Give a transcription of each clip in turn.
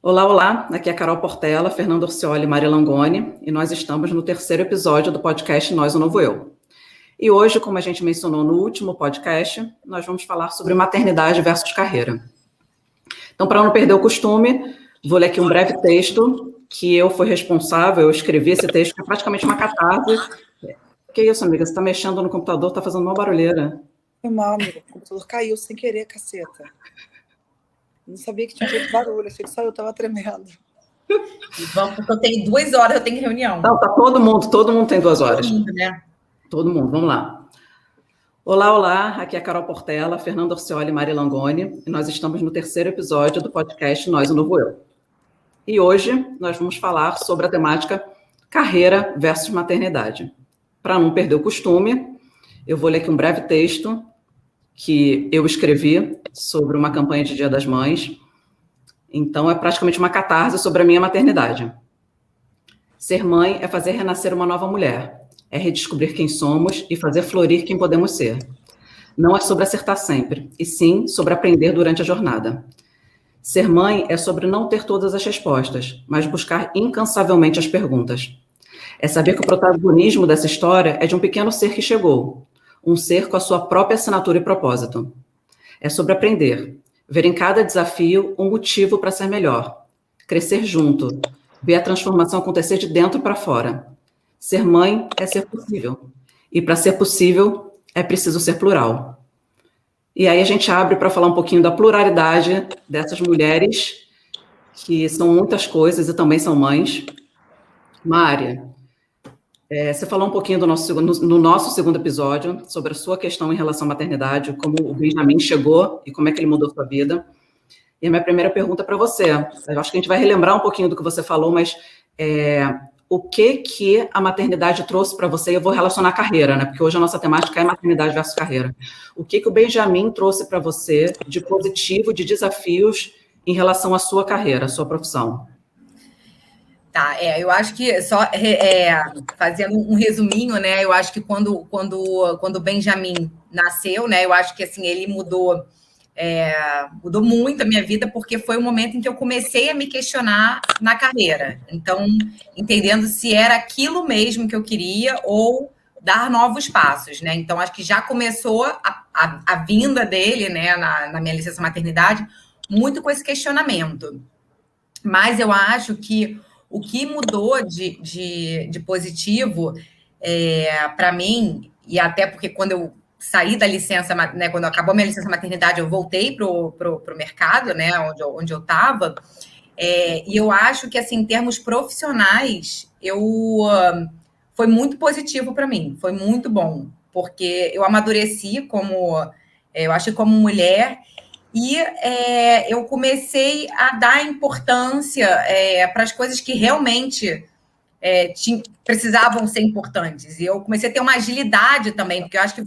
Olá, olá, aqui é a Carol Portela, Fernando Orcioli e Mari Langoni, e nós estamos no terceiro episódio do podcast Nós, o Novo Eu. E hoje, como a gente mencionou no último podcast, nós vamos falar sobre maternidade versus carreira. Então, para não perder o costume, vou ler aqui um breve texto que eu fui responsável, eu escrevi esse texto, que é praticamente uma catarse. Que isso, amiga? Você está mexendo no computador, está fazendo uma barulheira. Foi mal, amiga. O computador caiu sem querer, caceta. Não sabia que tinha feito barulho, achei que só eu estava tremendo. Vamos, porque eu tenho 2 horas, eu tenho reunião. Não, tá todo mundo tem 2 horas. Todo mundo, né? Todo mundo, vamos lá. Olá, olá, aqui é a Carol Portela, Fernando Orcioli e Mari Langoni, e nós estamos no terceiro episódio do podcast Nós, o Novo Eu. E hoje nós vamos falar sobre a temática carreira versus maternidade. Para não perder o costume, eu vou ler aqui um breve texto que eu escrevi sobre uma campanha de Dia das Mães. Então, é praticamente uma catarse sobre a minha maternidade. Ser mãe é fazer renascer uma nova mulher, é redescobrir quem somos e fazer florir quem podemos ser. Não é sobre acertar sempre, e sim sobre aprender durante a jornada. Ser mãe é sobre não ter todas as respostas, mas buscar incansavelmente as perguntas. É saber que o protagonismo dessa história é de um pequeno ser que chegou, um ser com a sua própria assinatura e propósito. É sobre aprender, ver em cada desafio um motivo para ser melhor, crescer junto, ver a transformação acontecer de dentro para fora. Ser mãe é ser possível, e para ser possível é preciso ser plural. E aí a gente abre para falar um pouquinho da pluralidade dessas mulheres, que são muitas coisas e também são mães. Mária, você falou um pouquinho no nosso segundo episódio sobre a sua questão em relação à maternidade, como o Benjamin chegou e como é que ele mudou a sua vida. E a minha primeira pergunta para você, eu acho que a gente vai relembrar um pouquinho do que você falou, mas o que a maternidade trouxe para você? Eu vou relacionar a carreira, né? Porque hoje a nossa temática é maternidade versus carreira. O que o Benjamin trouxe para você de positivo, de desafios em relação à sua carreira, à sua profissão? Tá, eu acho que só fazendo um resuminho, né? Eu acho que quando o Benjamin nasceu, né? Eu acho que assim ele mudou muito a minha vida, porque foi o momento em que eu comecei a me questionar na carreira. Então, entendendo se era aquilo mesmo que eu queria ou dar novos passos, né? Então, acho que já começou a vinda dele, né, na minha licença maternidade, muito com esse questionamento. Mas eu acho que o que mudou de positivo para mim, e até porque quando eu saí da licença, né, quando acabou minha licença maternidade, eu voltei pro mercado, né, onde eu estava, e eu acho que, assim, em termos profissionais, foi muito positivo para mim, foi muito bom, porque eu amadureci eu acho que como mulher, e eu comecei a dar importância para as coisas que realmente precisavam ser importantes. E eu comecei a ter uma agilidade também, porque eu acho que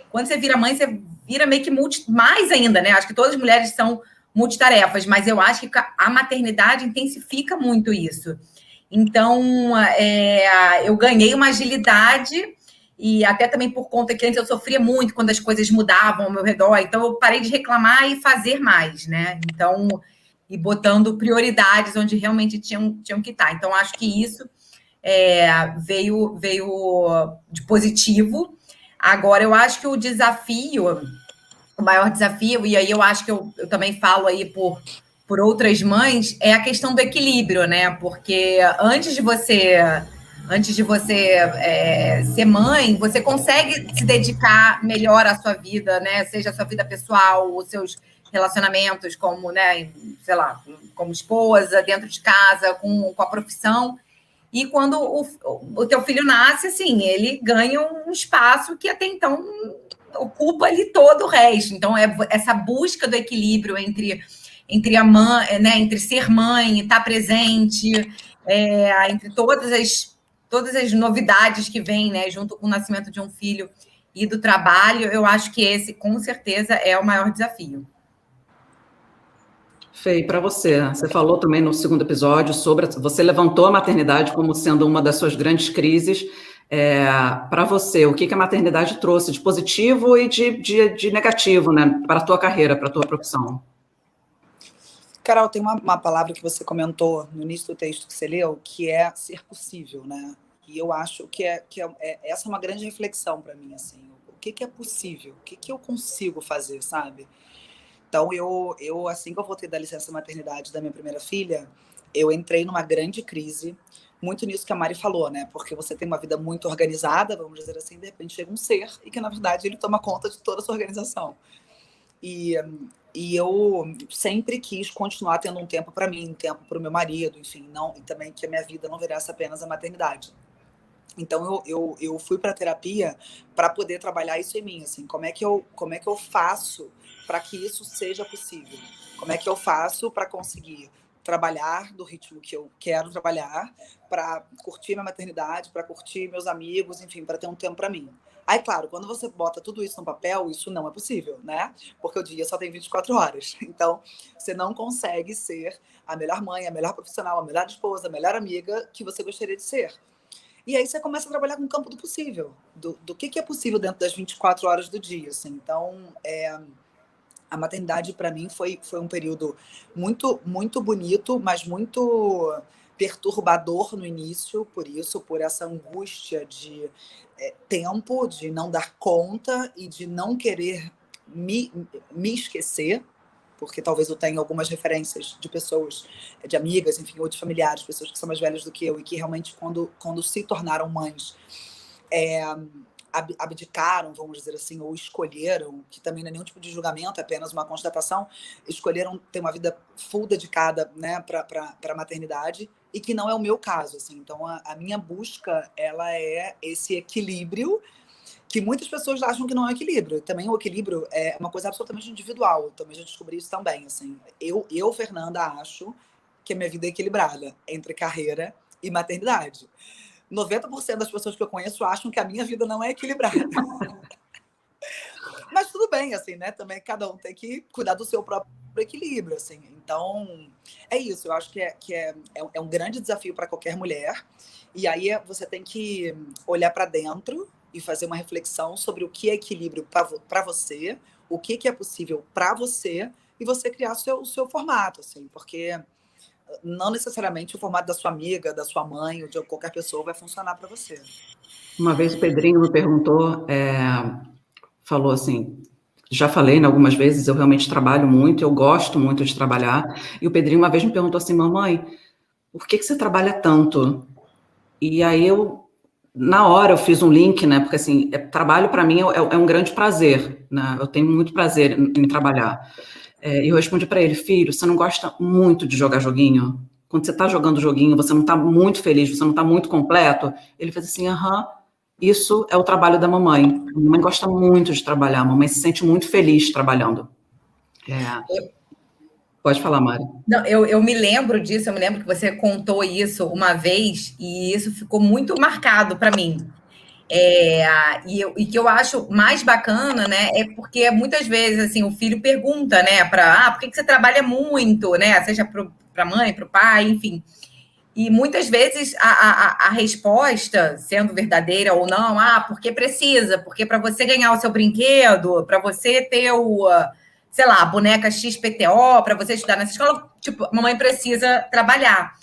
quando você vira mãe, você vira meio que mais ainda, né? Acho que todas as mulheres são multitarefas, mas eu acho que a maternidade intensifica muito isso. Então, eu ganhei uma agilidade, e até também por conta que antes eu sofria muito quando as coisas mudavam ao meu redor, então eu parei de reclamar e fazer mais, né? Então, e botando prioridades onde realmente tinham que estar. Então, acho que isso veio de positivo. Agora, eu acho que o maior desafio, e aí eu acho que eu também falo aí por outras mães, é a questão do equilíbrio, né? Porque antes de você ser mãe, você consegue se dedicar melhor à sua vida, né? Seja a sua vida pessoal, os seus relacionamentos como, né, sei lá, como esposa, dentro de casa, com a profissão. E quando o teu filho nasce, assim, ele ganha um espaço que até então ocupa ali todo o resto. Então, essa busca do equilíbrio entre a mãe, né, entre ser mãe e estar presente, entre todas as novidades que vêm, né, junto com o nascimento de um filho e do trabalho, eu acho que esse, com certeza, é o maior desafio. Fê, para você falou também no segundo episódio sobre... Você levantou a maternidade como sendo uma das suas grandes crises. Para você, o que a maternidade trouxe de positivo e de negativo, né, para a tua carreira, para a tua profissão? Carol, tem uma palavra que você comentou no início do texto que você leu, que é ser possível, né? E eu acho que essa é uma grande reflexão para mim, assim. O que é possível? O que eu consigo fazer, sabe? Então, eu, assim que eu voltei da licença maternidade da minha primeira filha, eu entrei numa grande crise, muito nisso que a Mari falou, né? Porque você tem uma vida muito organizada, vamos dizer assim, de repente chega um ser e que, na verdade, ele toma conta de toda a sua organização. E eu sempre quis continuar tendo um tempo para mim, um tempo para o meu marido, enfim, não, e também que a minha vida não virasse apenas a maternidade. Então eu fui para terapia para poder trabalhar isso em mim, assim, como é que eu faço para que isso seja possível? Como é que eu faço para conseguir trabalhar do ritmo que eu quero trabalhar, para curtir minha maternidade, para curtir meus amigos, enfim, para ter um tempo para mim. Aí, claro, quando você bota tudo isso no papel, isso não é possível, né? Porque o dia só tem 24 horas. Então, você não consegue ser a melhor mãe, a melhor profissional, a melhor esposa, a melhor amiga que você gostaria de ser. E aí você começa a trabalhar com o campo do possível, do que é possível dentro das 24 horas do dia. Assim. Então, a maternidade, para mim, foi um período muito, muito bonito, mas muito perturbador no início, por essa angústia de tempo, de não dar conta e de não querer me esquecer, porque talvez eu tenha algumas referências de pessoas, de amigas, enfim, ou de familiares, pessoas que são mais velhas do que eu e que realmente, quando se tornaram mães, abdicaram, vamos dizer assim, ou escolheram, que também não é nenhum tipo de julgamento, é apenas uma constatação, escolheram ter uma vida full dedicada, né, para a maternidade, e que não é o meu caso, assim. Então, a minha busca, ela é esse equilíbrio, que muitas pessoas acham que não é equilíbrio. Também o equilíbrio é uma coisa absolutamente individual. Eu também já descobri isso também, assim. Eu, Fernanda, acho que a minha vida é equilibrada entre carreira e maternidade. 90% das pessoas que eu conheço acham que a minha vida não é equilibrada. Mas tudo bem, assim, né? Também cada um tem que cuidar do seu próprio equilíbrio, assim. Então, é isso. Eu acho que é um grande desafio para qualquer mulher. E aí você tem que olhar para dentro e fazer uma reflexão sobre o que é equilíbrio para você, o que é possível para você, e você criar o seu formato, assim, porque não necessariamente o formato da sua amiga, da sua mãe ou de qualquer pessoa vai funcionar para você. Uma vez o Pedrinho me perguntou, falou assim, já falei, né, algumas vezes, eu realmente trabalho muito, eu gosto muito de trabalhar, e o Pedrinho uma vez me perguntou assim, mamãe, por que você trabalha tanto? E aí na hora eu fiz um link, né, porque assim, trabalho para mim é um grande prazer, né, eu tenho muito prazer em trabalhar. E eu respondi para ele, filho, você não gosta muito de jogar joguinho? Quando você está jogando joguinho, você não está muito feliz, você não está muito completo? Ele fez assim, isso é o trabalho da mamãe. A mamãe gosta muito de trabalhar, a mamãe se sente muito feliz trabalhando. Pode falar, Mari. Não, eu me lembro disso, eu me lembro que você contou isso uma vez, e isso ficou muito marcado para mim. E que eu acho mais bacana, né, é porque muitas vezes assim, o filho pergunta, né, por que você trabalha muito, né, seja para a mãe, para o pai, enfim. E muitas vezes a resposta, sendo verdadeira ou não, porque precisa, porque para você ganhar o seu brinquedo, para você ter sei lá, a boneca XPTO, para você estudar nessa escola, tipo, a mamãe precisa trabalhar.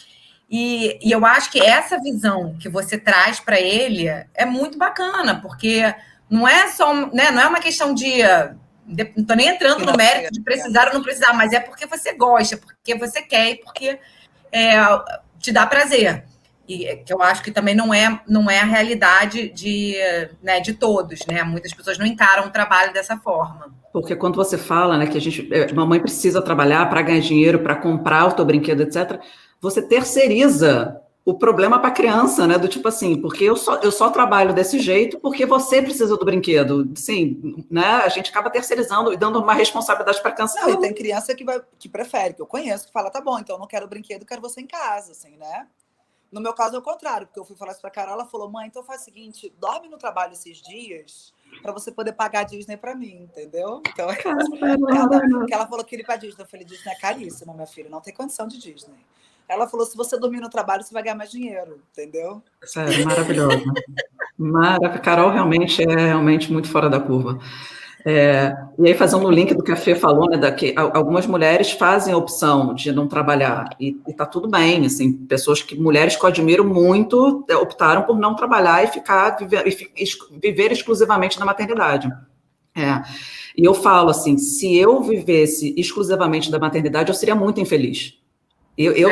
E eu acho que essa visão que você traz para ele é muito bacana, porque não é só, né, não é uma questão de não estou nem entrando no mérito de precisar ou não precisar, mas é porque você gosta, porque você quer e porque te dá prazer. E que eu acho que também não é a realidade de todos, né? Muitas pessoas não encaram o trabalho dessa forma. Porque quando você fala, né, que mamãe precisa trabalhar para ganhar dinheiro, para comprar o teu brinquedo, etc., você terceiriza o problema para a criança, né? Do tipo assim, porque eu só trabalho desse jeito porque você precisa do brinquedo. Sim, né? A gente acaba terceirizando e dando uma responsabilidade para a criança. Não, e tem criança que prefere, que eu conheço, que fala, tá bom, então eu não quero o brinquedo, quero você em casa, assim, né? No meu caso é o contrário, porque eu fui falar isso pra Carol, ela falou, mãe, então faz o seguinte, dorme no trabalho esses dias para você poder pagar a Disney para mim, entendeu? Então, ela falou que ele para Disney. Eu falei, Disney é caríssimo, minha filha, não tem condição de Disney. Ela falou, se você dormir no trabalho, você vai ganhar mais dinheiro, entendeu? Sério, maravilhosa. Carol realmente é muito fora da curva. E aí, fazendo o link do que a Fê falou, né, que algumas mulheres fazem a opção de não trabalhar, e tá tudo bem, assim, mulheres que eu admiro muito optaram por não trabalhar e viver exclusivamente na maternidade. E eu falo assim, se eu vivesse exclusivamente da maternidade, eu seria muito infeliz. Eu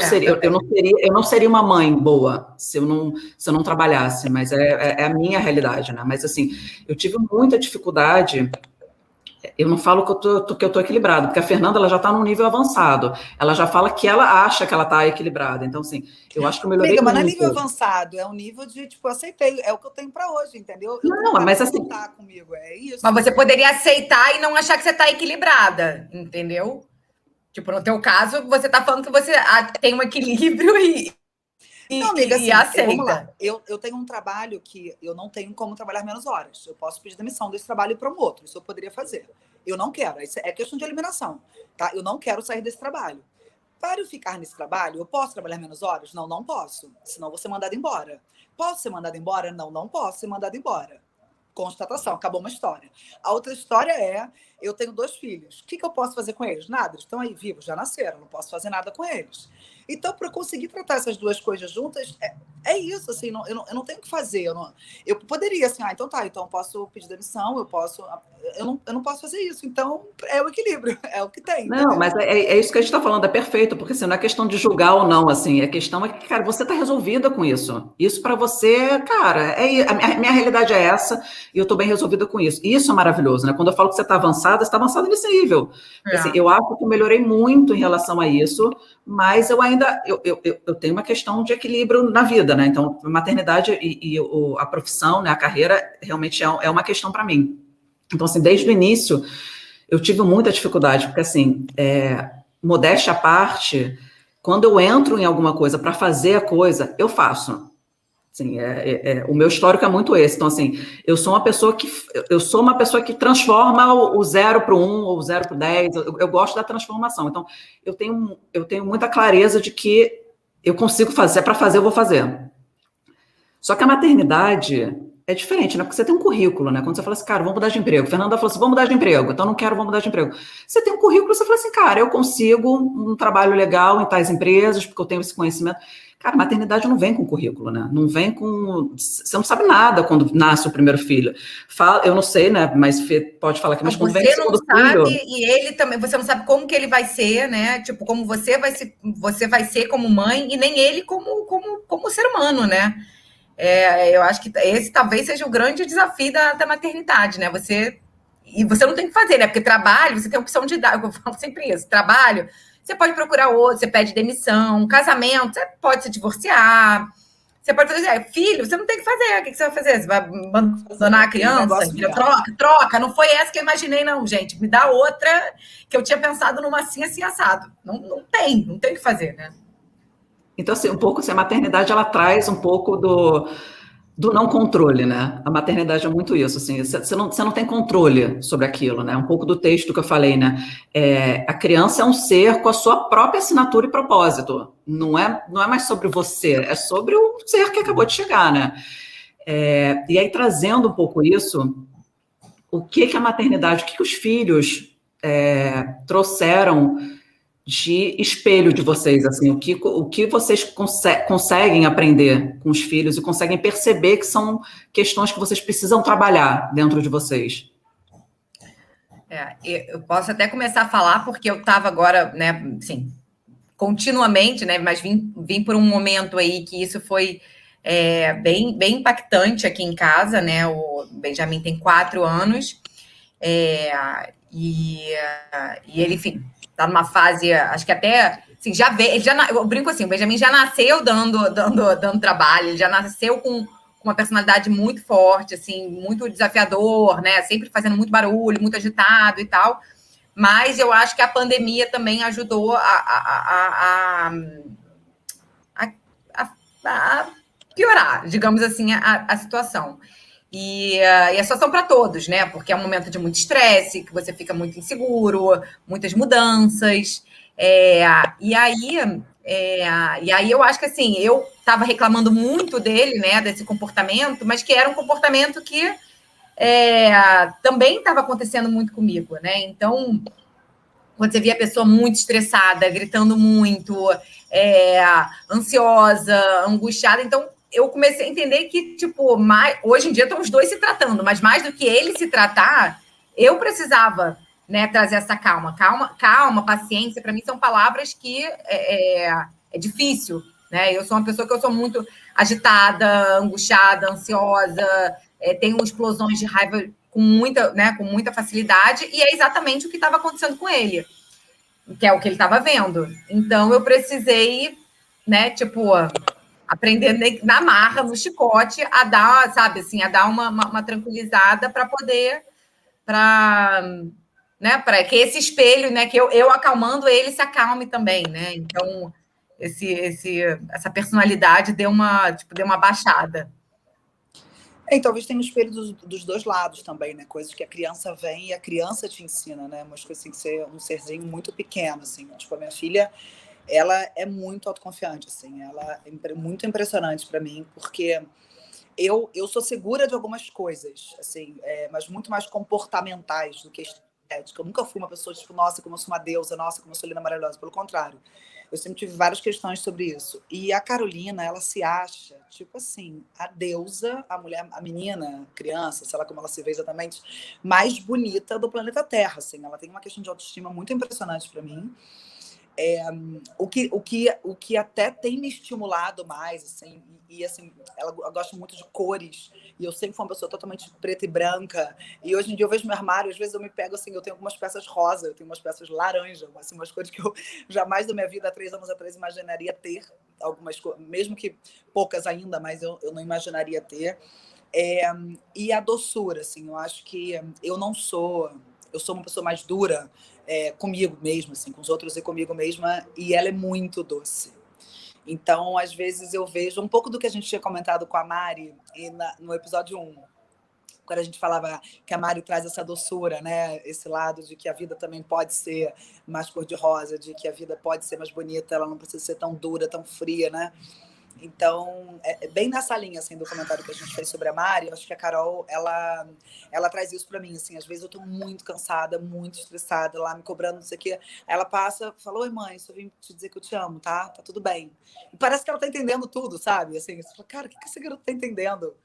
não seria uma mãe boa se eu não trabalhasse, mas é a minha realidade, né? Mas assim, eu tive muita dificuldade. Eu não falo que eu tô equilibrada, porque a Fernanda ela já está num nível avançado. Ela já fala que ela acha que ela está equilibrada. Então, assim, eu acho que eu melhorei Amiga, mas não é muito. nível avançado, é um nível de, tipo, aceitei, é o que eu tenho para hoje, entendeu? Não, mas assim, tá comigo, é isso. Mas você poderia aceitar e não achar que você está equilibrada, entendeu? Tipo, no teu caso, você está falando que você tem um equilíbrio Não, amiga, assim, aceita. vamos lá. Eu tenho um trabalho que eu não tenho como trabalhar menos horas. Eu posso pedir demissão desse trabalho para um outro. Isso eu poderia fazer. Eu não quero. Isso é questão de eliminação. Tá? Eu não quero sair desse trabalho. Para eu ficar nesse trabalho, eu posso trabalhar menos horas? Não, não posso. Senão vou ser mandada embora. Posso ser mandada embora? Não, não posso ser mandada embora. Constatação, acabou uma história. A outra história é, eu tenho 2 filhos. O que eu posso fazer com eles? Nada, eles estão aí vivos, já nasceram, não posso fazer nada com eles. Então, para conseguir tratar essas 2 coisas juntas, é isso, assim, eu não tenho o que fazer. Eu poderia, assim, então tá, então eu posso pedir demissão, eu não posso fazer isso. Então, é o equilíbrio, é o que tem. não, mas é isso que a gente está falando, é perfeito, porque assim, não é questão de julgar ou não, assim, a questão é que, cara, você está resolvida com isso. Isso para você, cara, a minha realidade é essa e eu estou bem resolvida com isso. E isso é maravilhoso, né? Quando eu falo que você está avançada nesse nível. Assim, eu acho que eu melhorei muito em relação a isso, mas eu ainda eu tenho uma questão de equilíbrio na vida, né? Então, a maternidade e a profissão, né, a carreira, realmente é uma questão para mim. Então, assim, desde o início, eu tive muita dificuldade, porque, assim, modéstia à parte, quando eu entro em alguma coisa para fazer a coisa, eu faço. Assim, o meu histórico é muito esse. Então, assim, eu sou uma pessoa que transforma o 0 para o 1, ou o 0 para o 10. Eu gosto da transformação. Então, eu tenho muita clareza de que eu consigo fazer. Se é para fazer, eu vou fazer. Só que a maternidade é diferente, né? Porque você tem um currículo, né? Quando você fala assim, cara, vamos mudar de emprego. Fernanda falou assim, vamos mudar de emprego. Então, não quero, vamos mudar de emprego. Você tem um currículo, você fala assim, cara, eu consigo um trabalho legal em tais empresas, porque eu tenho esse conhecimento. Cara, maternidade não vem com currículo, né? Não vem com... Você não sabe nada quando nasce o primeiro filho. Eu não sei, né? Mas Fê pode falar aqui, mas quando vem o segundo filho... Você não sabe, e ele também, você não sabe como que ele vai ser, né? Tipo, como você vai ser como mãe, e nem ele como ser humano, né? Eu acho que esse talvez seja o grande desafio da maternidade, né? E você não tem que fazer, né? Porque trabalho, você tem a opção de dar, eu falo sempre isso, trabalho, você pode procurar outro, você pede demissão, casamento, você pode se divorciar, você pode fazer, filho, você não tem que fazer, o que você vai fazer? Você vai abandonar a criança? Troca, não foi essa que eu imaginei, não, gente, me dá outra que eu tinha pensado numa assim assado. Não tem o que fazer, né? Então, assim, um pouco, assim, a maternidade, ela traz um pouco do não controle, né? A maternidade é muito isso, assim, você não tem controle sobre aquilo, né? Um pouco do texto que eu falei, né? A criança é um ser com a sua própria assinatura e propósito. Não é mais sobre você, é sobre o ser que acabou de chegar, né? E aí, trazendo um pouco isso, o que a maternidade, o que os filhos trouxeram de espelho de vocês, assim, o que vocês conseguem aprender com os filhos e conseguem perceber que são questões que vocês precisam trabalhar dentro de vocês? Eu posso até começar a falar, porque eu estava agora, né, assim, continuamente, né, mas vim por um momento aí que isso foi bem impactante aqui em casa, né, o Benjamin tem 4 anos, e ele, enfim, tá numa fase, acho que até, assim, eu brinco assim, o Benjamin já nasceu dando trabalho, ele já nasceu com uma personalidade muito forte, assim, muito desafiador, né, sempre fazendo muito barulho, muito agitado e tal, mas eu acho que a pandemia também ajudou a piorar, digamos assim, a situação. E a situação para todos, né? Porque é um momento de muito estresse, que você fica muito inseguro, muitas mudanças. E aí eu acho que assim, eu estava reclamando muito dele, né? Desse comportamento, mas que era um comportamento que também estava acontecendo muito comigo, né? Então, quando você via a pessoa muito estressada, gritando muito, ansiosa, angustiada, então eu comecei a entender que, tipo, hoje em dia estão os dois se tratando, mas mais do que ele se tratar, eu precisava, né, trazer essa calma. Calma, paciência, para mim são palavras que é difícil, né? Eu sou uma pessoa que eu sou muito agitada, angustiada, ansiosa, tenho explosões de raiva com muita facilidade, e é exatamente o que estava acontecendo com ele, que é o que ele estava vendo. Então, eu precisei, né, tipo, aprender na marra, no chicote, a dar, sabe, assim, a dar uma tranquilizada para poder, né, para que esse espelho, né, que eu acalmando ele se acalme também, né? Então, essa personalidade deu uma baixada. E talvez tenha um espelho dos dois lados também, né? Coisas que a criança vem e a criança te ensina, né? Umas coisas assim, que ser um serzinho muito pequeno, assim. Tipo, a minha filha, ela é muito autoconfiante, assim. Ela é muito impressionante para mim, porque eu sou segura de algumas coisas, assim, mas muito mais comportamentais do que estética. Eu nunca fui uma pessoa, tipo, nossa, como eu sou uma deusa, nossa, como eu sou linda, maravilhosa. Pelo contrário. Eu sempre tive várias questões sobre isso. E a Carolina, ela se acha, tipo assim, a deusa, a mulher, a menina, criança, sei lá como ela se vê exatamente, mais bonita do planeta Terra, assim. Ela tem uma questão de autoestima muito impressionante para mim. O que até tem me estimulado mais, assim, e assim, ela gosta muito de cores, e eu sempre fui uma pessoa totalmente preta e branca, e hoje em dia eu vejo meu armário, às vezes eu me pego assim, eu tenho algumas peças rosa, eu tenho umas peças laranja, assim, umas cores que eu jamais da minha vida, há 3 anos atrás, imaginaria ter, algumas cores, mesmo que poucas ainda, mas eu não imaginaria ter. E a doçura, assim, eu acho que eu sou uma pessoa mais dura, comigo mesma, assim, com os outros e comigo mesma, e ela é muito doce. Então, às vezes eu vejo um pouco do que a gente tinha comentado com a Mari no episódio 1, quando a gente falava que a Mari traz essa doçura, né? Esse lado de que a vida também pode ser mais cor-de-rosa, de que a vida pode ser mais bonita, ela não precisa ser tão dura, tão fria, né? Então, bem nessa linha, assim, do comentário que a gente fez sobre a Mari, eu acho que a Carol, ela traz isso pra mim, assim, às vezes eu tô muito cansada, muito estressada, lá me cobrando, não sei o quê, aí ela passa, fala, oi mãe, só vim te dizer que eu te amo, tá? Tá tudo bem. E parece que ela tá entendendo tudo, sabe? Assim, você fala, cara, o que esse garoto tá entendendo?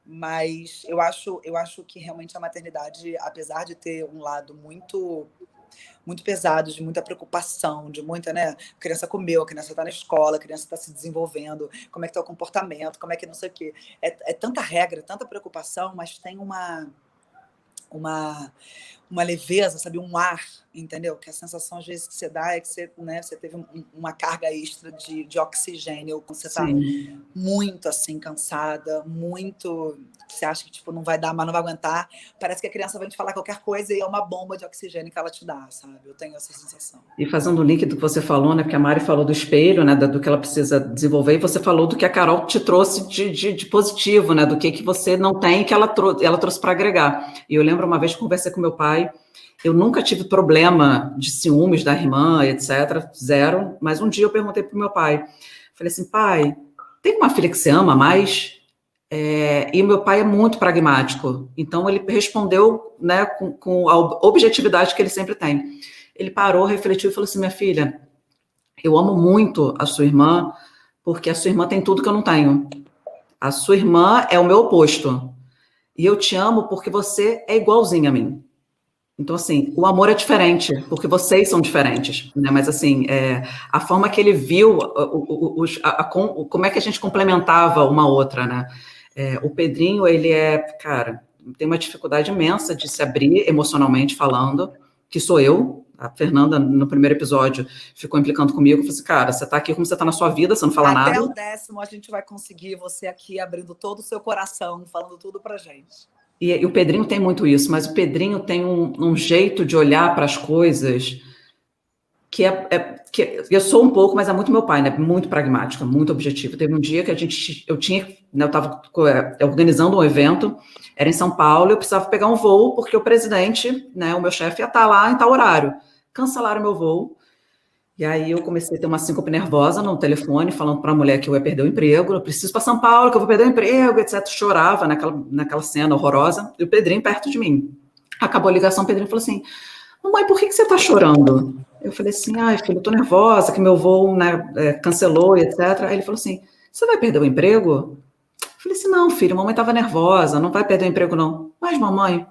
Mas eu acho que realmente a maternidade, apesar de ter um lado muito pesado, de muita preocupação, de muita, né? A criança comeu, a criança está na escola, a criança está se desenvolvendo, como é que está o comportamento, como é que não sei o quê. É tanta regra, tanta preocupação, mas tem uma leveza, sabe? Um ar, entendeu? Que a sensação, às vezes, que você dá é que você, né, você teve uma carga extra de oxigênio, quando você está muito, assim, cansada, muito... Você acha que, tipo, não vai dar, mas não vai aguentar. Parece que a criança vai te falar qualquer coisa e é uma bomba de oxigênio que ela te dá, sabe? Eu tenho essa sensação. E fazendo o link do que você falou, né? Porque a Mari falou do espelho, né? Do que ela precisa desenvolver, e você falou do que a Carol te trouxe de positivo, né? Do que você não tem, que ela trouxe para agregar. E eu lembro uma vez que conversei com meu pai, eu nunca tive problema de ciúmes da irmã, etc. Zero. Mas um dia eu perguntei para o meu pai, falei assim, pai, tem uma filha que você ama mais? E o meu pai é muito pragmático, então ele respondeu, né, com a objetividade que ele sempre tem. Ele parou, refletiu e falou assim, minha filha, eu amo muito a sua irmã, porque a sua irmã tem tudo que eu não tenho. A sua irmã é o meu oposto. E eu te amo porque você é igualzinha a mim. Então, assim, o amor é diferente, porque vocês são diferentes, né? Mas, assim, a forma que ele viu, como é que a gente complementava uma outra, né? O Pedrinho, ele cara, tem uma dificuldade imensa de se abrir emocionalmente falando, que sou eu. A Fernanda, no primeiro episódio, ficou implicando comigo, falou assim, cara, você tá aqui como você tá na sua vida, você não fala nada. Até o 10º a gente vai conseguir você aqui abrindo todo o seu coração, falando tudo pra gente. E o Pedrinho tem muito isso, mas o Pedrinho tem um jeito de olhar para as coisas que eu sou um pouco, mas é muito meu pai, né? Muito pragmático, muito objetivo. Teve um dia que eu estava organizando um evento, era em São Paulo, eu precisava pegar um voo, porque o presidente, né, o meu chefe ia estar lá em tal horário. Cancelaram meu voo. E aí eu comecei a ter uma síncope nervosa no telefone, falando para a mulher que eu ia perder o emprego, eu preciso para São Paulo, que eu vou perder o emprego, etc. Chorava naquela cena horrorosa, e o Pedrinho perto de mim. Acabou a ligação, o Pedrinho falou assim, mamãe, por que você está chorando? Eu falei assim, ai, filho, eu tô nervosa, que meu voo, né, cancelou, etc. Aí ele falou assim, você vai perder o emprego? Eu falei assim, não, filho, mamãe estava nervosa, não vai perder o emprego, não. Mas, mamãe,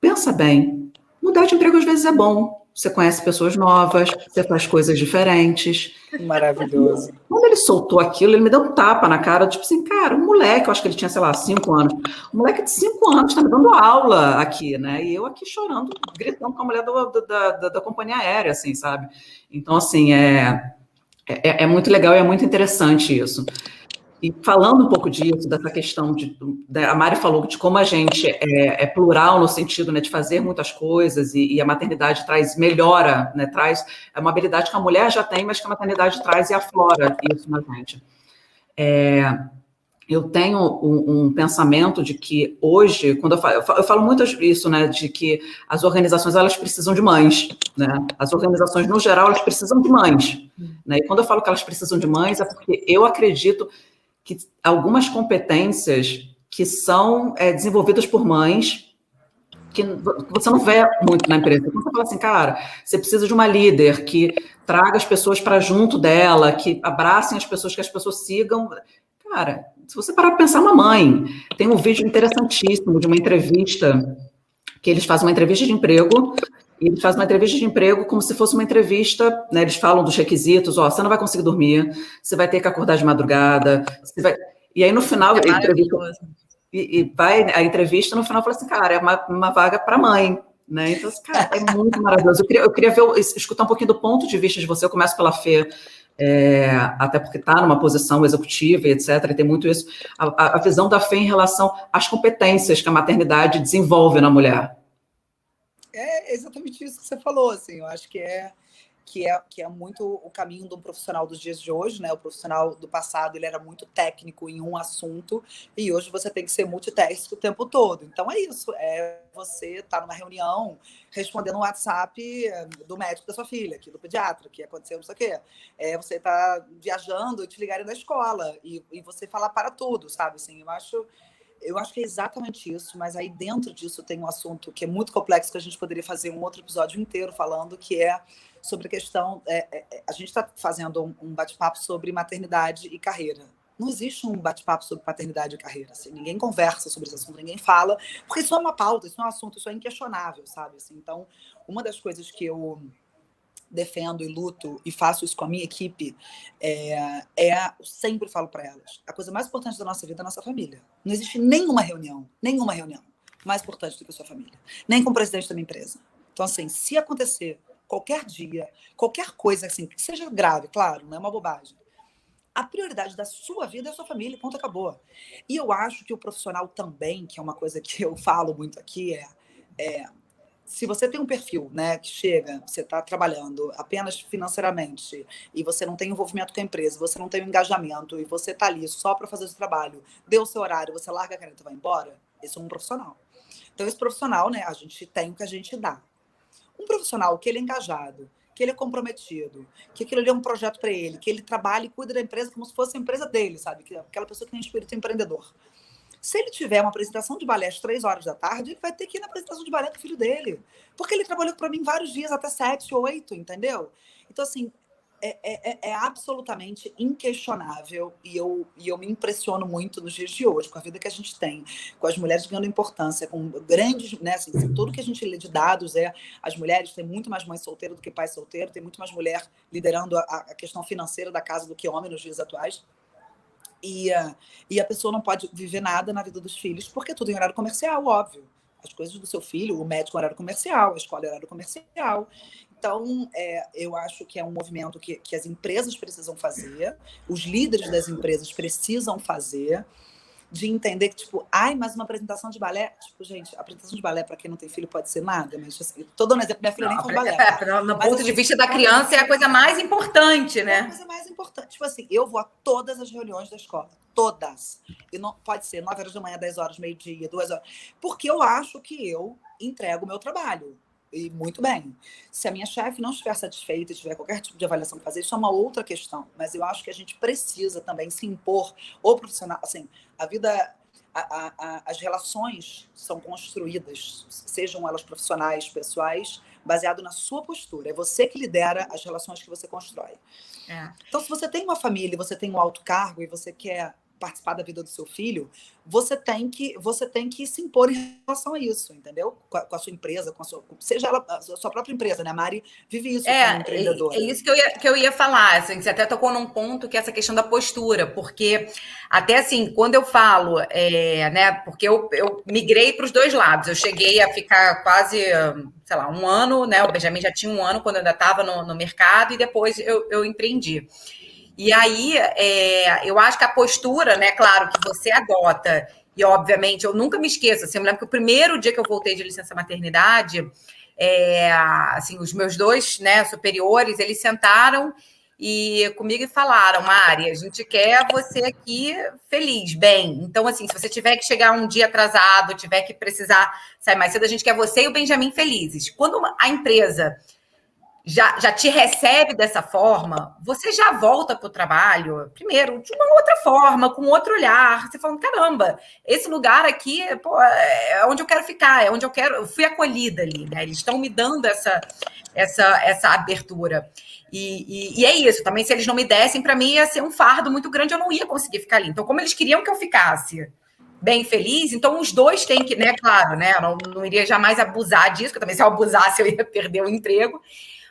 pensa bem, mudar de emprego às vezes é bom. Você conhece pessoas novas, você faz coisas diferentes. Maravilhoso. Quando ele soltou aquilo, ele me deu um tapa na cara, tipo assim, cara, um moleque, eu acho que ele tinha, sei lá, 5 anos. Um moleque de 5 anos está me dando aula aqui, né? E eu aqui chorando, gritando com a mulher da companhia aérea, assim, sabe? Então, assim, é muito legal e é muito interessante isso. E falando um pouco disso, dessa questão a Mari falou de como a gente é plural no sentido, né, de fazer muitas coisas e a maternidade melhora, né, traz uma habilidade que a mulher já tem, mas que a maternidade traz e aflora isso na gente. Eu tenho um pensamento de que hoje, quando eu falo muito isso, né, de que as organizações elas precisam de mães, né? As organizações no geral elas precisam de mães, né? E quando eu falo que elas precisam de mães é porque eu acredito que algumas competências que são desenvolvidas por mães que você não vê muito na empresa. Quando você fala assim, cara, você precisa de uma líder que traga as pessoas para junto dela, que abracem as pessoas, que as pessoas sigam. Cara, se você parar para pensar, uma mãe, tem um vídeo interessantíssimo de uma entrevista, que eles fazem uma entrevista de emprego, e eles fazem uma entrevista de emprego como se fosse uma entrevista, né? Eles falam dos requisitos, ó, você não vai conseguir dormir, você vai ter que acordar de madrugada, você vai... E aí, no final, vai a entrevista, no final, fala assim, cara, é uma vaga para mãe, né? Então, assim, cara, é muito maravilhoso. Eu queria escutar um pouquinho do ponto de vista de você. Eu começo pela Fê, até porque está numa posição executiva e etc., e tem muito isso. A visão da Fê em relação às competências que a maternidade desenvolve na mulher. É exatamente isso que você falou, assim, eu acho que é muito o caminho do profissional dos dias de hoje, né? O profissional do passado, ele era muito técnico em um assunto, e hoje você tem que ser multitask o tempo todo. Então é isso, você estar numa reunião, respondendo um WhatsApp do médico da sua filha, aqui do pediatra, que aconteceu não sei o quê. Você tá viajando e te ligarem da escola, e você falar para tudo, sabe? Assim, eu acho que é exatamente isso, mas aí dentro disso tem um assunto que é muito complexo, que a gente poderia fazer um outro episódio inteiro falando, que é sobre a questão... a gente está fazendo um bate-papo sobre maternidade e carreira. Não existe um bate-papo sobre paternidade e carreira. Assim, ninguém conversa sobre esse assunto, ninguém fala, porque isso não é uma pauta, isso não é um assunto, isso é inquestionável, sabe? Assim, então, uma das coisas que eu defendo e luto e faço isso com a minha equipe, eu sempre falo para elas, a coisa mais importante da nossa vida é a nossa família. Não existe nenhuma reunião mais importante do que a sua família. Nem com o presidente da minha empresa. Então, assim, se acontecer qualquer dia, qualquer coisa assim, que seja grave, claro, não é uma bobagem, a prioridade da sua vida é a sua família, ponto, acabou. E eu acho que o profissional também, que é uma coisa que eu falo muito aqui, se você tem um perfil, né, que chega, você está trabalhando apenas financeiramente e você não tem envolvimento com a empresa, você não tem um engajamento e você está ali só para fazer o seu trabalho, deu o seu horário, você larga a caneta e vai embora, esse é um profissional. Então, esse profissional, né, a gente tem o que a gente dá. Um profissional que ele é engajado, que ele é comprometido, que aquilo ali é um projeto para ele, que ele trabalha e cuida da empresa como se fosse a empresa dele, sabe? Que é aquela pessoa que tem espírito empreendedor. Se ele tiver uma apresentação de balé às 3 horas da tarde, ele vai ter que ir na apresentação de balé do filho dele. Porque ele trabalhou para mim vários dias, até 7, 8, entendeu? Então, assim, é absolutamente inquestionável e eu me impressiono muito nos dias de hoje, com a vida que a gente tem, com as mulheres ganhando importância, com grandes, né, assim, tudo que a gente lê de dados as mulheres têm muito mais mãe solteira do que pai solteiro, tem muito mais mulher liderando a questão financeira da casa do que homem nos dias atuais. E a pessoa não pode viver nada na vida dos filhos, porque tudo em horário comercial, óbvio. As coisas do seu filho, o médico é horário comercial, a escola é horário comercial. Então, eu acho que é um movimento que as empresas precisam fazer, os líderes das empresas precisam fazer, de entender que, tipo, mas uma apresentação de balé... Tipo, gente, a apresentação de balé, para quem não tem filho, pode ser nada, mas assim, tô dando exemplo, minha filha nem faz balé. No ponto de vista da criança, é a coisa mais importante, né? É a coisa mais importante. Tipo assim, eu vou a todas as reuniões da escola. Todas. E não, pode ser 9 horas da manhã, 10 horas, meio-dia, 2 horas. Porque eu acho que eu entrego o meu trabalho. E muito bem. Se a minha chefe não estiver satisfeita, tiver qualquer tipo de avaliação para fazer, isso é uma outra questão. Mas eu acho que a gente precisa também se impor, ou profissional, assim, a vida, as relações são construídas, sejam elas profissionais, pessoais, baseado na sua postura. É você que lidera as relações que você constrói. Então, se você tem uma família, você tem um alto cargo e você quer participar da vida do seu filho, você tem que se impor em relação a isso, entendeu? Com a sua empresa, seja ela a sua própria empresa, né? A Mari vive isso como empreendedora. É isso que eu ia falar, assim, você até tocou num ponto que é essa questão da postura, porque até assim, quando eu falo, né, porque eu migrei para os dois lados, eu cheguei a ficar quase, sei lá, 1 ano, né, o Benjamin já tinha 1 ano quando eu ainda estava no mercado e depois eu empreendi. E aí, eu acho que a postura, né, claro, que você adota, e obviamente eu nunca me esqueço, assim, eu me lembro que o primeiro dia que eu voltei de licença maternidade, assim, os meus 2, né, superiores, eles sentaram comigo e falaram: Mari, a gente quer você aqui feliz, bem. Então, assim, se você tiver que chegar um dia atrasado, tiver que precisar sair mais cedo, a gente quer você e o Benjamin felizes. Quando a empresa já te recebe dessa forma, você já volta para o trabalho, primeiro, de uma outra forma, com outro olhar. Você fala, caramba, esse lugar aqui, pô, é onde eu quero ficar, é onde eu fui acolhida ali, né? Eles estão me dando essa abertura. E é isso, também se eles não me dessem, para mim ia ser um fardo muito grande, eu não ia conseguir ficar ali. Então, como eles queriam que eu ficasse bem feliz, então os dois têm que, né, claro, né, eu não iria jamais abusar disso, porque também se eu abusasse eu ia perder o emprego.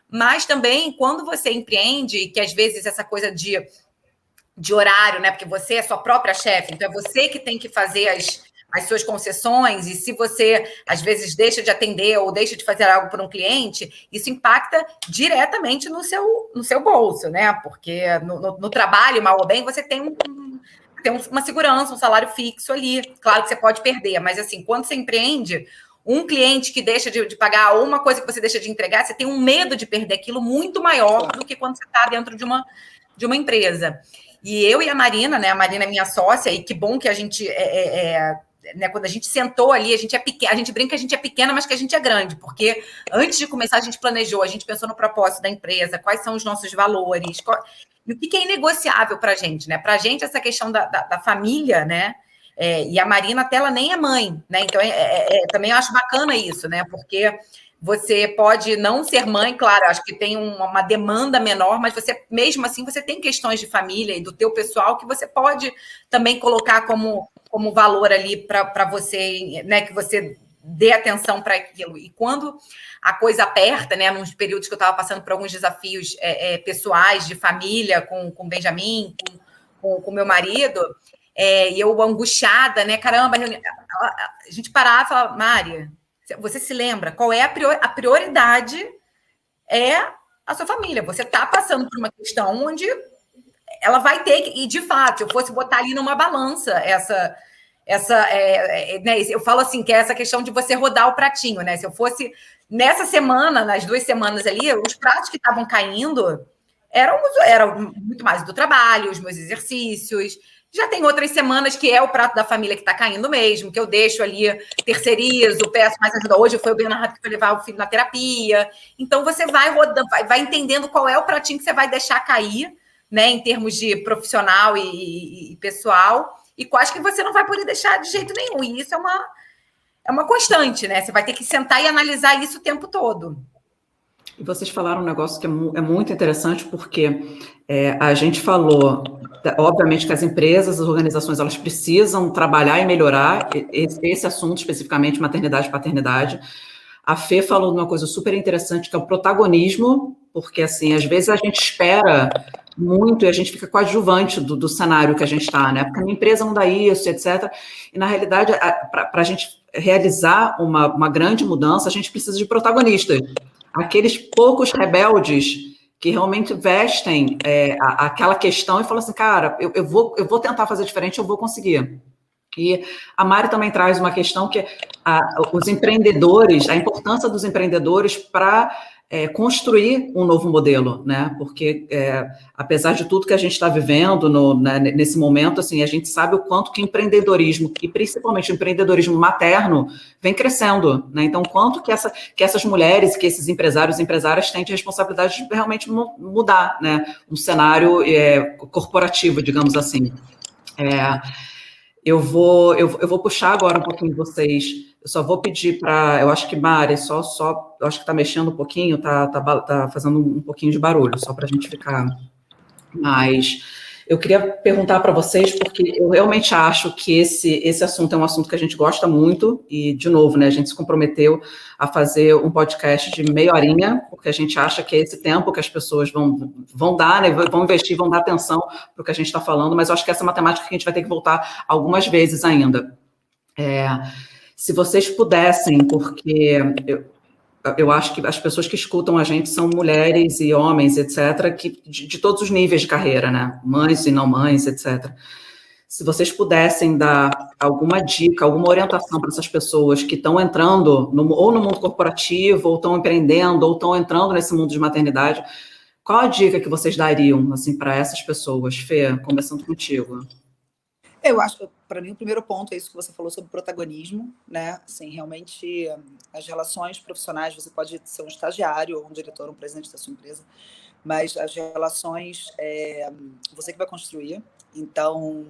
Mas também, quando você empreende, que às vezes essa coisa de horário, né? Porque você é sua própria chefe, então é você que tem que fazer as suas concessões, e se você, às vezes, deixa de atender ou deixa de fazer algo para um cliente, isso impacta diretamente no seu bolso, né? Porque no trabalho, mal ou bem, você tem uma segurança, um salário fixo ali. Claro que você pode perder, mas assim, quando você empreende, um cliente que deixa de pagar ou uma coisa que você deixa de entregar, você tem um medo de perder aquilo muito maior do que quando você está dentro de uma empresa. E eu e a Marina, né? A Marina é minha sócia, e que bom que a gente né, quando a gente sentou ali, a gente é pequena, a gente brinca que a gente é pequena, mas que a gente é grande, porque antes de começar a gente planejou, a gente pensou no propósito da empresa, quais são os nossos valores, e o que é inegociável para a gente, né? Para a gente, essa questão da família, né? E a Marina até ela nem é mãe, né? Então também eu acho bacana isso, né? Porque você pode não ser mãe, claro, acho que tem uma demanda menor, mas você, mesmo assim, você tem questões de família e do teu pessoal que você pode também colocar como valor ali para você, né? Que você dê atenção para aquilo. E quando a coisa aperta, né? Nos períodos que eu estava passando por alguns desafios pessoais, de família, com o Benjamin, com meu marido, e eu angustiada, né? Caramba, a gente parava e falava, Mari, você se lembra qual é a prioridade? É a sua família. Você está passando por uma questão onde ela vai ter que, e de fato, se eu fosse botar ali numa balança né, eu falo assim, que é essa questão de você rodar o pratinho, né? Se eu fosse nessa semana, nas 2 semanas ali, os pratos que estavam caindo eram muito mais do trabalho, os meus exercícios. Já tem outras semanas que é o prato da família que está caindo mesmo, que eu deixo ali, terceirizo, peço mais ajuda. Hoje foi o Bernardo que foi levar o filho na terapia. Então, você vai rodando, vai entendendo qual é o pratinho que você vai deixar cair, né, em termos de profissional e pessoal, e quais que você não vai poder deixar de jeito nenhum. E isso é uma constante, né? Você vai ter que sentar e analisar isso o tempo todo. E vocês falaram um negócio que é muito interessante, porque a gente falou, obviamente, que as empresas, as organizações, elas precisam trabalhar e melhorar esse assunto, especificamente maternidade e paternidade. A Fê falou de uma coisa super interessante, que é o protagonismo, porque, assim, às vezes a gente espera muito e a gente fica coadjuvante do cenário que a gente está, né? Porque a minha empresa não dá isso, etc. E, na realidade, para a gente realizar uma grande mudança, a gente precisa de protagonistas. Aqueles poucos rebeldes que realmente vestem aquela questão e falam assim, cara, eu vou tentar fazer diferente, eu vou conseguir. E a Mari também traz uma questão que os empreendedores, a importância dos empreendedores para construir um novo modelo, né? Porque, apesar de tudo que a gente está vivendo nesse momento, assim, a gente sabe o quanto que empreendedorismo, e principalmente o empreendedorismo materno, vem crescendo, né? Então, quanto que essas mulheres, que esses empresários e empresárias têm de responsabilidade de realmente mudar, né? Um cenário corporativo, digamos assim. Eu vou puxar agora um pouquinho de vocês. Eu só vou pedir para, eu acho que Mari, eu acho que está mexendo um pouquinho, tá fazendo um pouquinho de barulho, só para a gente ficar mais. Eu queria perguntar para vocês, porque eu realmente acho que esse assunto é um assunto que a gente gosta muito, e, de novo, né, a gente se comprometeu a fazer um podcast de meia horinha, porque a gente acha que é esse tempo que as pessoas vão dar, né, vão investir, vão dar atenção para o que a gente está falando, mas eu acho que essa é uma temática que a gente vai ter que voltar algumas vezes ainda. Se vocês pudessem, porque eu acho que as pessoas que escutam a gente são mulheres e homens, etc., de todos os níveis de carreira, né? Mães e não mães, etc. Se vocês pudessem dar alguma dica, alguma orientação para essas pessoas que estão entrando ou no mundo corporativo, ou estão empreendendo, ou estão entrando nesse mundo de maternidade, qual a dica que vocês dariam, assim, para essas pessoas? Fê, começando contigo. Eu acho, para mim, o primeiro ponto é isso que você falou sobre protagonismo, né? Assim, realmente, as relações profissionais, você pode ser um estagiário, ou um diretor, um presidente da sua empresa, mas as relações, você que vai construir. Então,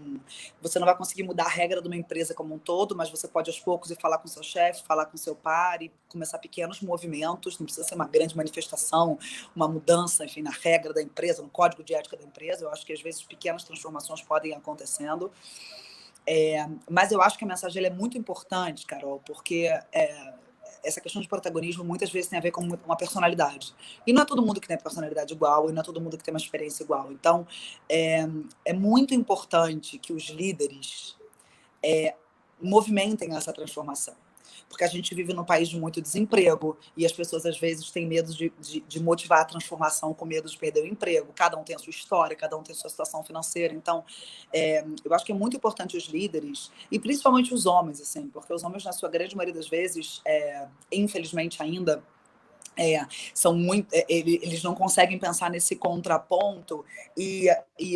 você não vai conseguir mudar a regra de uma empresa como um todo, mas você pode, aos poucos, ir falar com seu chefe, falar com seu par e começar pequenos movimentos. Não precisa ser uma grande manifestação, uma mudança, enfim, na regra da empresa, no código de ética da empresa. Eu acho que, às vezes, pequenas transformações podem ir acontecendo. Mas eu acho que a mensagem é muito importante, Carol, porque essa questão de protagonismo muitas vezes tem a ver com uma personalidade. E não é todo mundo que tem personalidade igual, e não é todo mundo que tem uma experiência igual. Então, é muito importante que os líderes movimentem essa transformação. Porque a gente vive num país de muito desemprego e as pessoas, às vezes, têm medo de motivar a transformação com medo de perder o emprego. Cada um tem a sua história, cada um tem a sua situação financeira. Então, eu acho que é muito importante os líderes, e principalmente os homens, assim, porque os homens, na sua grande maioria das vezes, infelizmente ainda, eles não conseguem pensar nesse contraponto e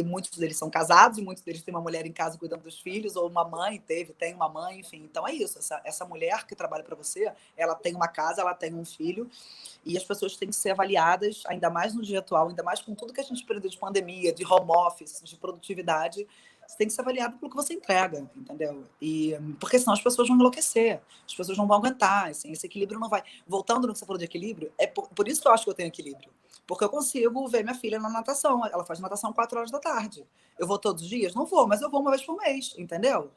muitos deles são casados e muitos deles têm uma mulher em casa cuidando dos filhos, ou uma mãe tem uma mãe, enfim. Então é isso, essa mulher que trabalha para você, ela tem uma casa, ela tem um filho, e as pessoas têm que ser avaliadas, ainda mais no dia atual, ainda mais com tudo que a gente aprendeu de pandemia, de home office, de produtividade. Você tem que ser avaliado pelo que você entrega, entendeu? Porque senão as pessoas vão enlouquecer, as pessoas não vão aguentar, assim, esse equilíbrio não vai... Voltando no que você falou de equilíbrio, por isso que eu acho que eu tenho equilíbrio. Porque eu consigo ver minha filha na natação, ela faz natação 4 horas da tarde. Eu vou todos os dias? Não vou, mas eu vou uma vez por mês, entendeu?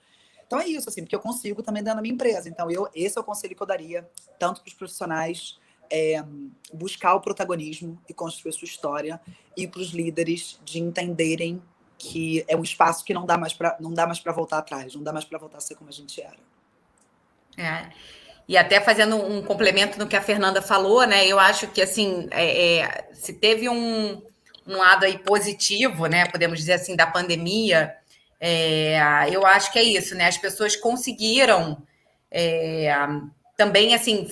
Então é isso, assim, porque eu consigo também dentro da minha empresa. Então esse é o conselho que eu daria, tanto para os profissionais, buscar o protagonismo e construir sua história, e para os líderes de entenderem que é um espaço que não dá mais para voltar atrás, não dá mais para voltar a ser como a gente era. E até fazendo um complemento no que a Fernanda falou, né? Eu acho que, assim, se teve um lado aí positivo, né? Podemos dizer assim, da pandemia, eu acho que é isso, né? As pessoas conseguiram também, assim,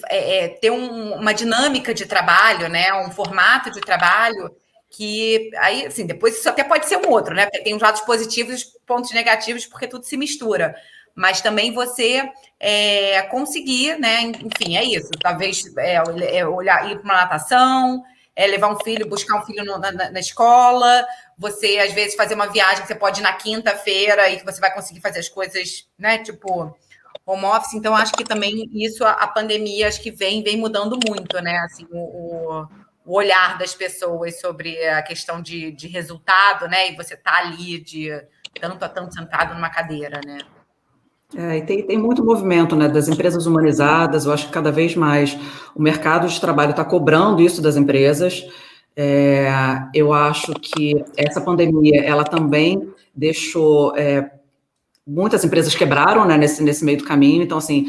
ter uma dinâmica de trabalho, né? Um formato de trabalho que aí, assim, depois isso até pode ser um outro, né? Porque tem os lados positivos e pontos negativos, porque tudo se mistura. Mas também você conseguir, né? Enfim, é isso. Talvez olhar, ir para uma natação, levar um filho, buscar um filho na escola, você, às vezes, fazer uma viagem que você pode ir na quinta-feira e que você vai conseguir fazer as coisas, né? Tipo, home office. Então, acho que também isso, a pandemia, acho que vem mudando muito, né? Assim, o olhar das pessoas sobre a questão de resultado, né? E você tá ali de tanto a tanto sentado numa cadeira, né? E tem muito movimento, né, das empresas humanizadas. Eu acho que cada vez mais o mercado de trabalho está cobrando isso das empresas. Eu acho que essa pandemia, ela também deixou... muitas empresas quebraram, né, nesse meio do caminho. Então, assim,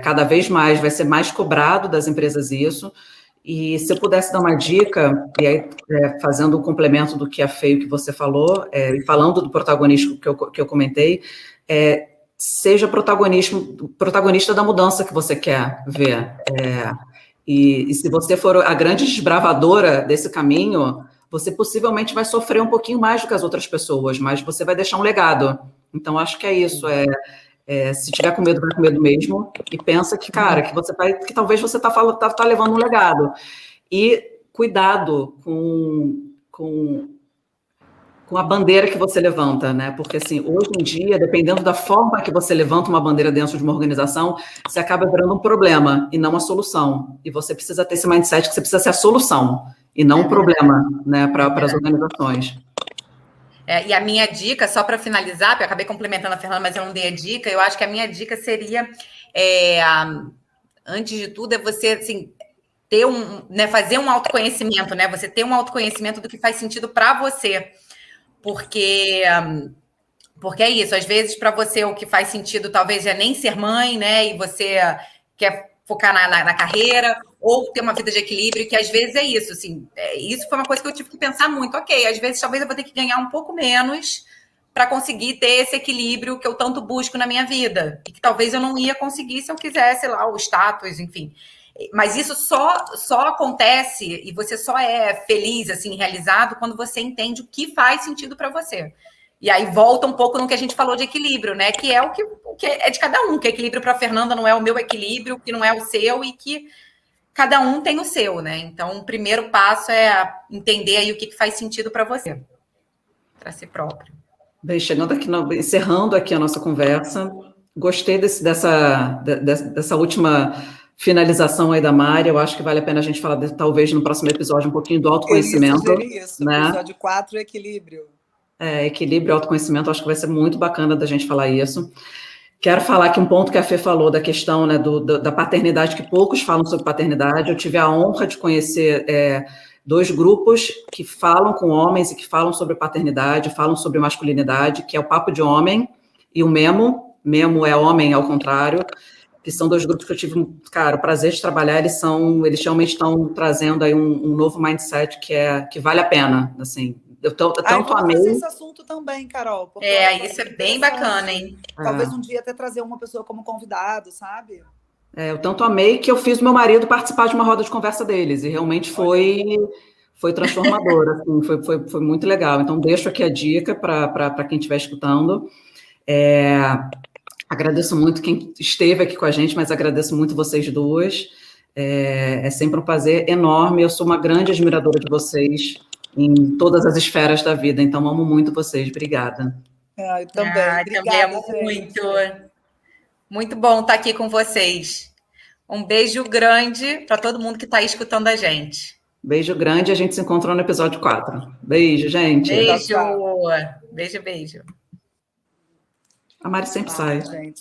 cada vez mais vai ser mais cobrado das empresas isso. E se eu pudesse dar uma dica, e aí fazendo um complemento do que a Fê, que você falou, e falando do protagonismo que eu comentei, seja protagonista da mudança que você quer ver. E se você for a grande desbravadora desse caminho, você possivelmente vai sofrer um pouquinho mais do que as outras pessoas, mas você vai deixar um legado. Então, acho que é isso. Se tiver com medo, vai com medo mesmo. E pensa que, cara, que talvez você tá levando um legado. E cuidado com a bandeira que você levanta, né? Porque, assim, hoje em dia, dependendo da forma que você levanta uma bandeira dentro de uma organização, você acaba virando um problema e não a solução. E você precisa ter esse mindset que você precisa ser a solução e não um problema, né, para as organizações. E a minha dica, só para finalizar, porque eu acabei complementando a Fernanda, mas eu não dei a dica, eu acho que a minha dica seria, antes de tudo, é você, assim, ter fazer um autoconhecimento, né? Você ter um autoconhecimento do que faz sentido para você. Porque é isso, às vezes para você o que faz sentido talvez é nem ser mãe, né? E você quer focar na carreira ou ter uma vida de equilíbrio, que às vezes é isso, assim. Isso foi uma coisa que eu tive que pensar muito. Ok, às vezes talvez eu vou ter que ganhar um pouco menos para conseguir ter esse equilíbrio que eu tanto busco na minha vida. E que talvez eu não ia conseguir se eu quisesse, sei lá, o status, enfim. Mas isso só acontece e você só é feliz, assim, realizado quando você entende o que faz sentido para você. E aí volta um pouco no que a gente falou de equilíbrio, né? Que é o que é de cada um. Que equilíbrio para a Fernanda não é o meu equilíbrio, que não é o seu e que cada um tem o seu, né? Então, o primeiro passo é entender aí o que faz sentido para você, para si próprio. Bem, encerrando aqui a nossa conversa, gostei dessa última finalização aí da Mari. Eu acho que vale a pena a gente falar, talvez, no próximo episódio, um pouquinho do autoconhecimento. Eu ia sugerir isso, né? Episódio 4, equilíbrio. Equilíbrio e autoconhecimento, acho que vai ser muito bacana da gente falar isso. Quero falar que um ponto que a Fê falou da questão, né, da paternidade, que poucos falam sobre paternidade. Eu tive a honra de conhecer 2 grupos que falam com homens e que falam sobre paternidade, falam sobre masculinidade, que é o Papo de Homem e o Memo. Memo é homem, ao contrário, que são 2 grupos que eu tive, cara, o prazer de trabalhar. Eles realmente estão trazendo aí um novo mindset que vale a pena, assim. Eu tanto amei. Fazer esse assunto também, Carol. Isso é bem bacana, hein? Talvez um dia até trazer uma pessoa como convidado, sabe? Eu tanto amei que eu fiz meu marido participar de uma roda de conversa deles, e realmente foi transformador, assim, foi muito legal. Então, deixo aqui a dica para quem estiver escutando. Agradeço muito quem esteve aqui com a gente, mas agradeço muito vocês duas. É sempre um prazer enorme. Eu sou uma grande admiradora de vocês em todas as esferas da vida, então amo muito vocês. Obrigada. Eu também. Também amo muito. Muito bom estar aqui com vocês. Um beijo grande para todo mundo que está aí escutando a gente. Beijo grande, a gente se encontrou no episódio 4. Beijo, gente. Beijo. Beijo. A Mari sempre sai. Gente.